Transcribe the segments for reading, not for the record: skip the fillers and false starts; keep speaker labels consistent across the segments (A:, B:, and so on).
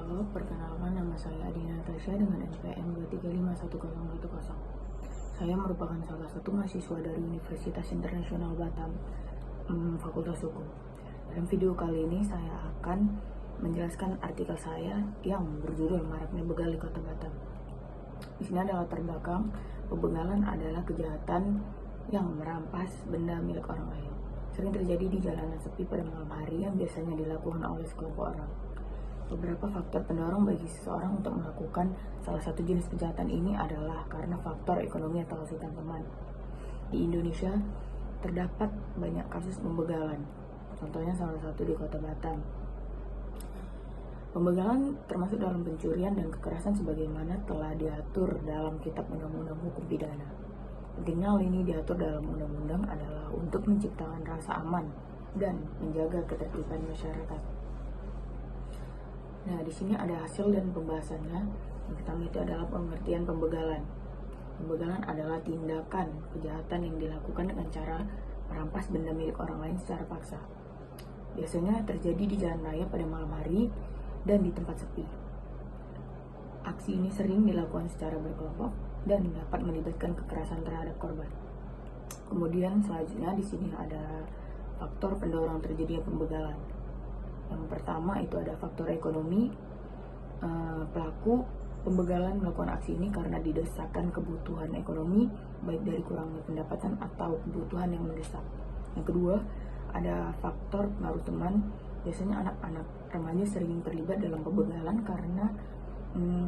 A: Halo, perkenalkan nama saya Adina Natasha dengan NPM 2351010. Saya merupakan salah satu mahasiswa dari Universitas Internasional Batam, Fakultas Hukum. Dalam video kali ini saya akan menjelaskan artikel saya yang berjudul Maraknya Begal di Kota Batam. Di sini ada latar belakang, pembegalan adalah kejahatan yang merampas benda milik orang lain. Sering terjadi di jalanan sepi pada malam hari yang biasanya dilakukan oleh sekelompok orang. Beberapa faktor pendorong bagi seseorang untuk melakukan salah satu jenis kejahatan ini adalah karena faktor ekonomi atau hasutan teman. Di Indonesia terdapat banyak kasus pembegalan, contohnya salah satu di Kota Batam. Pembegalan termasuk dalam pencurian dan kekerasan sebagaimana telah diatur dalam Kitab Undang-Undang Hukum Pidana. Pentingnya hal ini diatur dalam undang-undang adalah untuk menciptakan rasa aman dan menjaga ketertiban masyarakat. Nah, di sini ada hasil dan pembahasannya. Yang pertama itu adalah pengertian pembegalan. Pembegalan adalah tindakan kejahatan yang dilakukan dengan cara merampas benda milik orang lain secara paksa. Biasanya terjadi di jalan raya pada malam hari dan di tempat sepi. Aksi ini sering dilakukan secara berkelompok dan dapat melibatkan kekerasan terhadap korban. Kemudian selanjutnya di sini ada faktor pendorong terjadinya pembegalan. Yang pertama itu ada faktor ekonomi. Pelaku pembegalan melakukan aksi ini karena didesakkan kebutuhan ekonomi, baik dari kurangnya pendapatan atau kebutuhan yang mendesak. Yang kedua, ada faktor pengaruh teman. Biasanya anak-anak remaja sering terlibat dalam pembegalan karena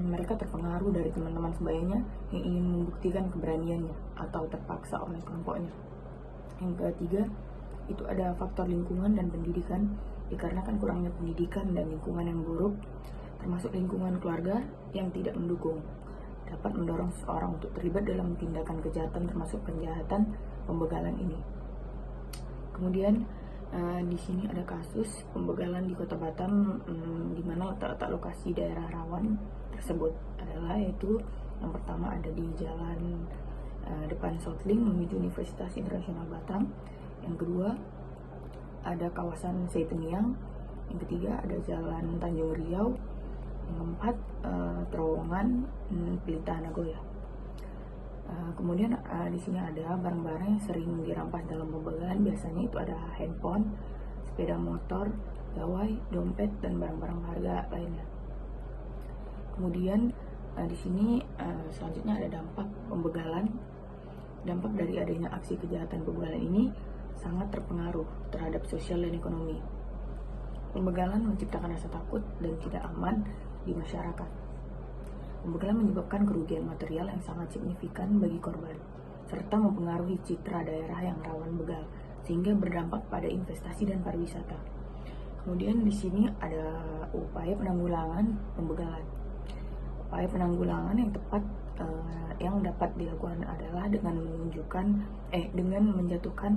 A: mereka terpengaruh dari teman-teman sebayanya yang ingin membuktikan keberaniannya atau terpaksa oleh kelompoknya. Yang ketiga, itu ada faktor lingkungan dan pendidikan. Dikarenakan kurangnya pendidikan dan lingkungan yang buruk, termasuk lingkungan keluarga yang tidak mendukung, dapat mendorong seseorang untuk terlibat dalam tindakan kejahatan termasuk kejahatan pembegalan ini. Kemudian di sini ada kasus pembegalan di Kota Batam, di mana letak lokasi daerah rawan tersebut adalah yaitu yang pertama ada di jalan depan Southling menuju Universitas Internasional Batam. Yang kedua ada kawasan Seituniang. Yang ketiga ada jalan Tanjung Riau. Yang keempat terowongan Pelita Nagoya. Kemudian di sini ada barang-barang yang sering dirampas dalam pembegalan. Biasanya itu ada handphone, sepeda motor, gawai, dompet, dan barang-barang berharga lainnya. Kemudian di sini selanjutnya ada dampak pembegalan. Dampak dari adanya aksi kejahatan pembegalan ini sangat terpengaruh terhadap sosial dan ekonomi. Pembegalan menciptakan rasa takut dan tidak aman di masyarakat. Pembegalan menyebabkan kerugian material yang sangat signifikan bagi korban, serta mempengaruhi citra daerah yang rawan begal, sehingga berdampak pada investasi dan pariwisata. Kemudian di sini ada upaya penanggulangan pembegalan. Upaya penanggulangan yang tepat yang dapat dilakukan adalah dengan menjatuhkan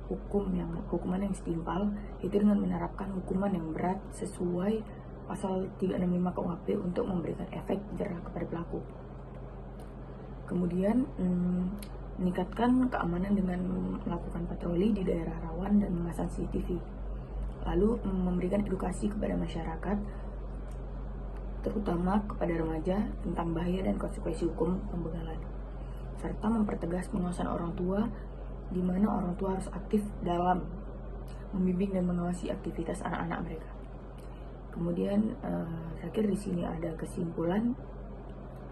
A: hukuman yang setimpal, itu dengan menerapkan hukuman yang berat sesuai pasal 365 KUHP untuk memberikan efek jerah kepada pelaku. Kemudian meningkatkan keamanan dengan melakukan patroli di daerah rawan dan memasang CCTV. Lalu memberikan edukasi kepada masyarakat, terutama kepada remaja tentang bahaya dan konsekuensi hukum pembegalan, serta mempertegas pengawasan orang tua, di mana orang tua harus aktif dalam membimbing dan mengawasi aktivitas anak-anak mereka. Kemudian terakhir di sini ada kesimpulan,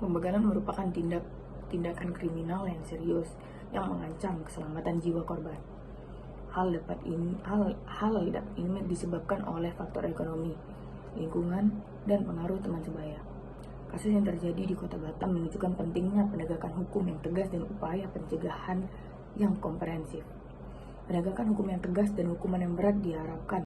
A: pembegalan merupakan tindakan kriminal yang serius yang mengancam keselamatan jiwa korban. Hal ini disebabkan oleh faktor ekonomi, lingkungan, dan pengaruh teman sebaya. Kasus yang terjadi di Kota Batam menunjukkan pentingnya penegakan hukum yang tegas dan upaya pencegahan yang komprehensif. Penegakan hukum yang tegas dan hukuman yang berat diharapkan